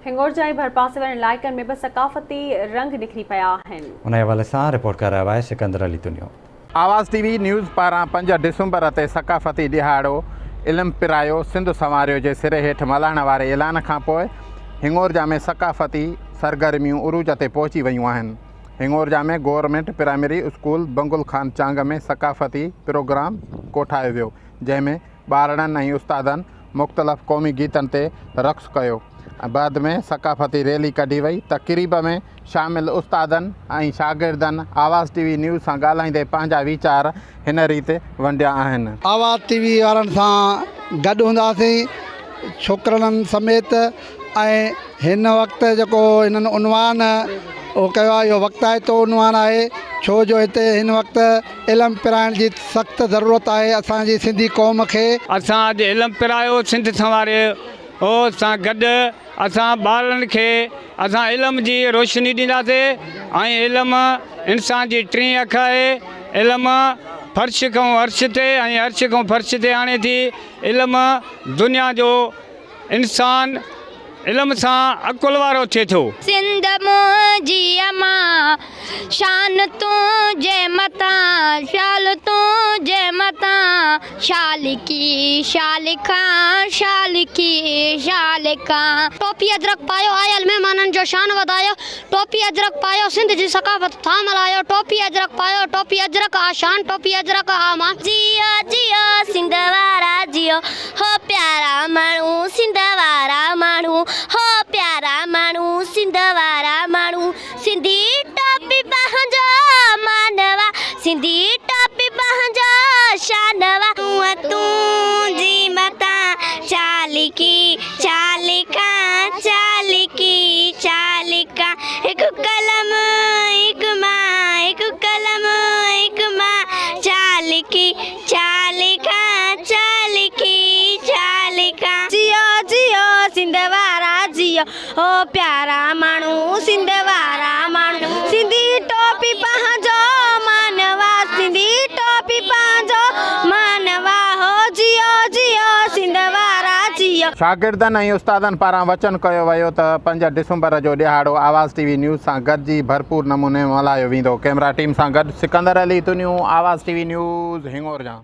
हिंगोर जाई भरपासे वाले इलाइक़नि में बि सक़ाफ़ती रंग निखरी पिया आहिनि। उन हवाले सां रिपोर्ट कर रहा है सिकंदर अली तुनियो। आवाज़ टीवी न्यूज़ पारां 5 डिसंबर ते सक़ाफ़ती ॾिहाड़ो इल्म पिरायो सिंध संवारियो जे सिरे हेठि मल्हाइण वारे ऐलान खां पोइ हिंगोरजा में सक़ाफ़ती सरगर्मियूं उरूज ते पहुची वियूं आहिनि। हिंगोरजा में government primary school Bangul Khan चांग में सक़ाफ़ती प्रोग्राम कोठायो वियो, जंहिंमें ॿारनि ऐं उस्तादनि मुख़्तलिफ़ क़ौमी गीतनि ते रक़्स कयो। बाद में सक़ाफ़ती रैली कढी वई। तक़रीब में शामिल उस्तादनि ऐं शागिर्दनि आवाज़ टीवी न्यूज़ सां ॻाल्हाईंदे पंहिंजा वीचार हिन रीति वंडिया आहिनि। आवाज़ टीवी वारनि सां गॾु हूंदासीं छोकिरनि समेत, ऐं हिन वक़्तु जेको हिननि उनवान उहो कयो आहे, इहो वक़्ताइतो उनवान आहे, छो जो हिते हिन वक़्तु इल्मु पिराइण जी सख़्तु ज़रूरत आहे असांजी सिंधी क़ौम खे। असां अॼु इल्मु पिरायो सिंध संवारे ओ सां गॾु असां ॿारनि खे असां इल्म जी रोशनी ॾींदासीं ऐं इल्मु इंसान जी टीं अखि आहे। इल्मु फर्श खां अर्श ते ऐं अर्श खां फर्श ते आणे थी। इल्मु दुनिया जो इंसान इल्म सां अकुल वारो थिए थो। सिंध मुंहिंजी अमां शान तुंहिंजे मथां, शाल तुंहिंजे मथां, शालिकी शालिका शालिकी शालिका। टोपी अजरक पायो आयल महिमाननि जो शान वधायो, टोपी अजरक पायो सिंध जी सक़ाफ़त थाम लायो, टोपी अजरक पायो, टोपी अजरक आशान, टोपी अजरक आमान। जियो जियो सिंध वारा जियो, हो प्यारा माण्हू सिंध वारा माण्हू, हो प्यारा माण्हू सिंध वारा माण्हू। सिंधी टोपी पंहिंजो मानवा, सिंधी टोपी पंहिंजो शानवा। तुंहिंजी मथां चालिकी चालिका चालिकी चालिका। हिकु कलम हिकु मां, हिकु कलम हिकु मां, चालिकी चालिका चालिकी चालिका। जियो जियो सिंध वारा जियो, हो प्यारा माण्हू सिंध वारा माण्हू। सिंधी टोपी पंहिंजो मानवा, सिंधी टोपी पंहिंजो मानवा, हो जियो जियो सिंध वारा जियो। शागिर्दनि ऐं उस्तादनि पारां वचन कयो वियो त 5 डिसंबर जो ॾिहाड़ो आवाज़ टीवी न्यूज़ सां गॾिजी भरपूर नमूने मल्हायो वेंदो। कैमरा टीम सां गॾु सिकंदर अली तुनियूं, आवाज़ टीवी न्यूज़ हिंगोर जा।